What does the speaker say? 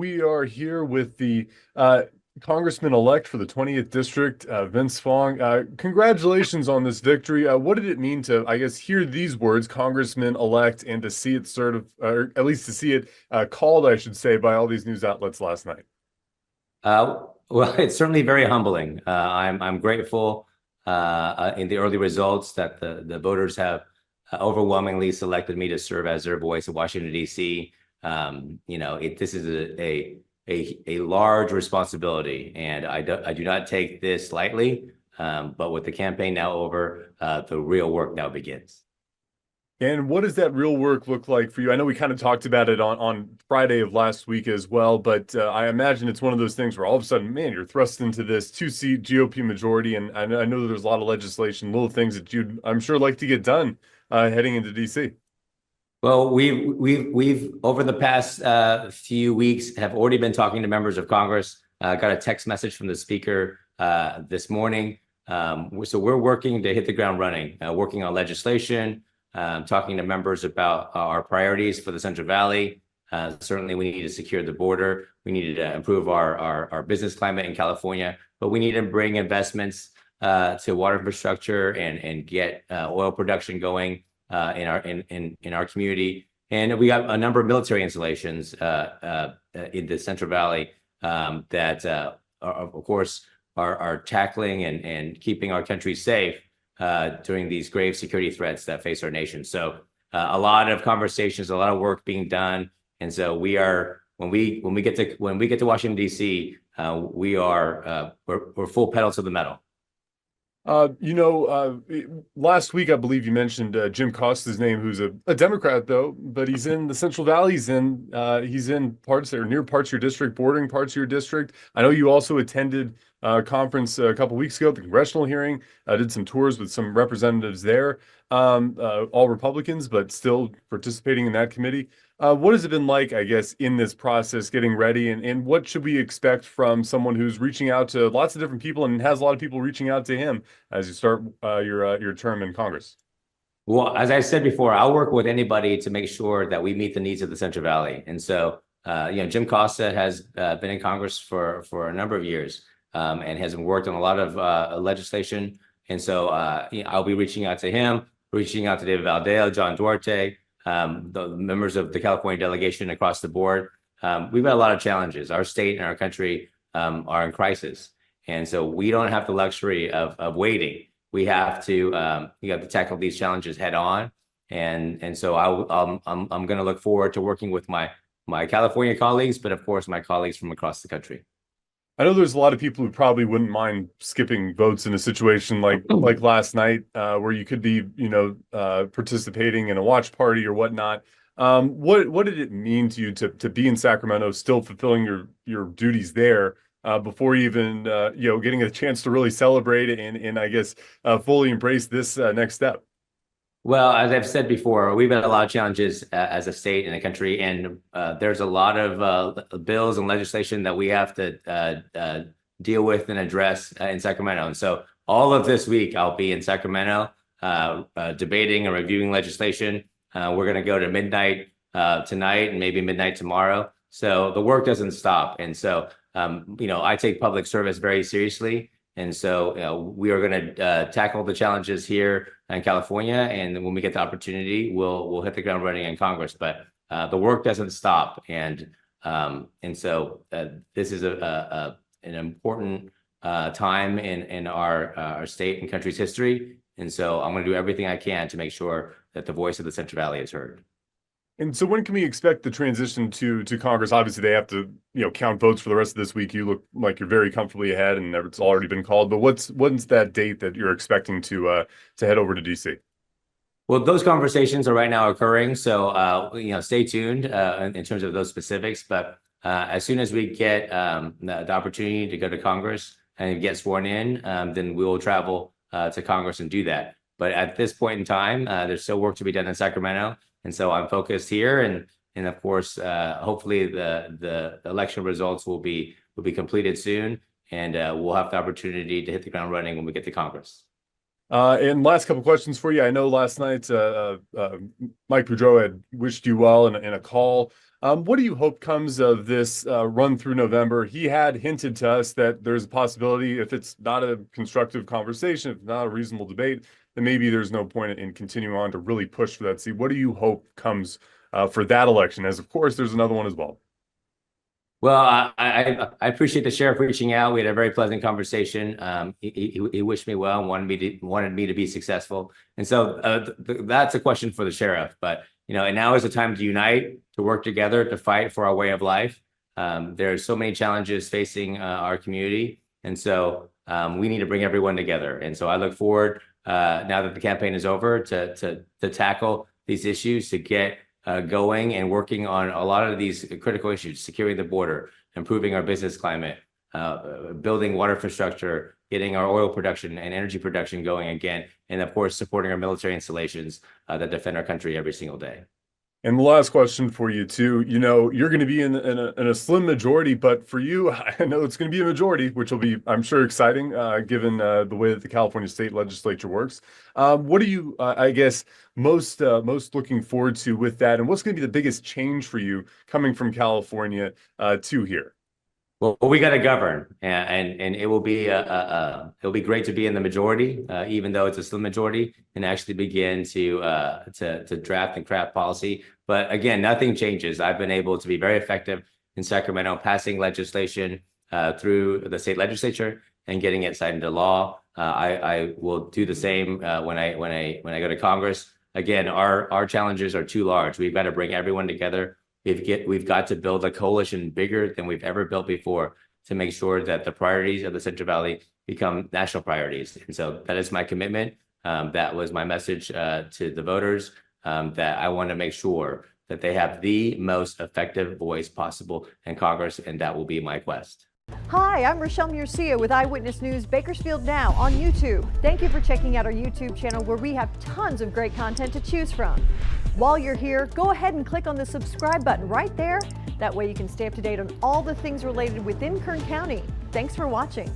we are here with the Congressman-elect for the 20th District, Vince Fong. Congratulations on this victory. What did it mean to, I guess, hear these words, Congressman-elect, and to see it or at least to see it called, I should say, by all these news outlets last night? Well, it's certainly very humbling. I'm grateful in the early results that the voters have overwhelmingly selected me to serve as their voice in Washington, D.C. This is a large responsibility, and I do not take this lightly. But with the campaign now over, the real work now begins. And what does that real work look like for you? I know we kind of talked about it on Friday of last week as well, but I imagine it's one of those things where all of a sudden, man, you're thrust into this two-seat GOP majority, and I know that there's a lot of legislation, little things that you'd, I'm sure, like to get done heading into D.C. Well, we've over the past few weeks have already been talking to members of Congress. Got a text message from the speaker this morning. So we're working to hit the ground running, working on legislation, talking to members about our priorities for the Central Valley. Certainly, we need to secure the border. We need to improve our business climate in California, but we need to bring investments to water infrastructure and get oil production going in our community. And we got a number of military installations in the Central Valley that are, of course, are tackling and keeping our country safe during these grave security threats that face our nation. So a lot of conversations, a lot of work being done. And so we are, when we get to Washington, D.C., we're full pedal to the metal. Last week, I believe you mentioned Jim Costa's name, who's a Democrat, though, but he's in the Central Valley. He's in parts that are near parts of your district, bordering parts of your district. I know you also attended a conference a couple weeks ago, the congressional hearing, did some tours with some representatives there, all Republicans, but still participating in that committee. What has it been like, I guess, in this process, getting ready, and what should we expect from someone who's reaching out to lots of different people and has a lot of people reaching out to him as you start your term in Congress? Well, as I said before, I'll work with anybody to make sure that we meet the needs of the Central Valley. And so, Jim Costa has been in Congress for a number of years and has worked on a lot of legislation. And so I'll be reaching out to him, reaching out to David Valdez, John Duarte, the members of the California delegation across the board. We've got a lot of challenges. Our state and our country are in crisis. And so we don't have the luxury of waiting. We have to tackle these challenges head on. And so I'm going to look forward to working with my California colleagues, but of course, my colleagues from across the country. I know there's a lot of people who probably wouldn't mind skipping votes in a situation like last night, where you could be, participating in a watch party or whatnot. What did it mean to you to be in Sacramento, still fulfilling your duties there, before even getting a chance to really celebrate and I guess fully embrace this next step? Well, as I've said before, we've had a lot of challenges as a state and a country, and there's a lot of bills and legislation that we have to deal with and address in Sacramento. And so all of this week, I'll be in Sacramento debating and reviewing legislation. We're going to go to midnight tonight and maybe midnight tomorrow. So the work doesn't stop. And so, I take public service very seriously. And so we are going to tackle the challenges here in California, and when we get the opportunity, we'll hit the ground running in Congress. But the work doesn't stop, and so this is an important time in our state and country's history. And so I'm going to do everything I can to make sure that the voice of the Central Valley is heard. And so when can we expect the transition to Congress? Obviously, they have to, count votes for the rest of this week. You look like you're very comfortably ahead and it's already been called. But when's that date that you're expecting to head over to D.C.? Well, those conversations are right now occurring. So, stay tuned in terms of those specifics. But as soon as we get the opportunity to go to Congress and get sworn in, then we will travel to Congress and do that. But at this point in time, there's still work to be done in Sacramento. And so I'm focused here, and of course, hopefully the election results will be completed soon, and we'll have the opportunity to hit the ground running when we get to Congress. And last couple questions for you. I know last night Mike Boudreau had wished you well in a call. What do you hope comes of this run through November? He had hinted to us that there's a possibility, if it's not a constructive conversation, if it's not a reasonable debate, then maybe there's no point in continuing on to really push for that seat. What do you hope comes for that election? As of course, there's another one as well. Well, I appreciate the sheriff reaching out. We had a very pleasant conversation. He wished me well and wanted me to be successful. And so that's a question for the sheriff. But and now is the time to unite, to work together, to fight for our way of life. There are so many challenges facing our community, and so we need to bring everyone together. And so I look forward now that the campaign is over to tackle these issues, to get going and working on a lot of these critical issues: securing the border, improving our business climate, building water infrastructure, getting our oil production and energy production going again, and of course, supporting our military installations that defend our country every single day. And the last question for you too, you're going to be in a slim majority, but for you, I know it's going to be a majority, which will be, I'm sure, exciting given the way that the California state legislature works. What are you, I guess, most looking forward to with that? And what's going to be the biggest change for you coming from California to here? Well, we got to govern, and it will be it'll be great to be in the majority, even though it's a slim majority, and actually begin to draft and craft policy. But again, nothing changes. I've been able to be very effective in Sacramento, passing legislation through the state legislature and getting it signed into law. I will do the same when I go to Congress. Again, our challenges are too large. We've got to bring everyone together. We've got to build a coalition bigger than we've ever built before to make sure that the priorities of the Central Valley become national priorities. And so that is my commitment. That was my message to the voters, that I want to make sure that they have the most effective voice possible in Congress, and that will be my quest. Hi, I'm Rochelle Murcia with Eyewitness News Bakersfield Now on YouTube. Thank you for checking out our YouTube channel, where we have tons of great content to choose from. While you're here, go ahead and click on the subscribe button right there. That way you can stay up to date on all the things related within Kern County. Thanks for watching.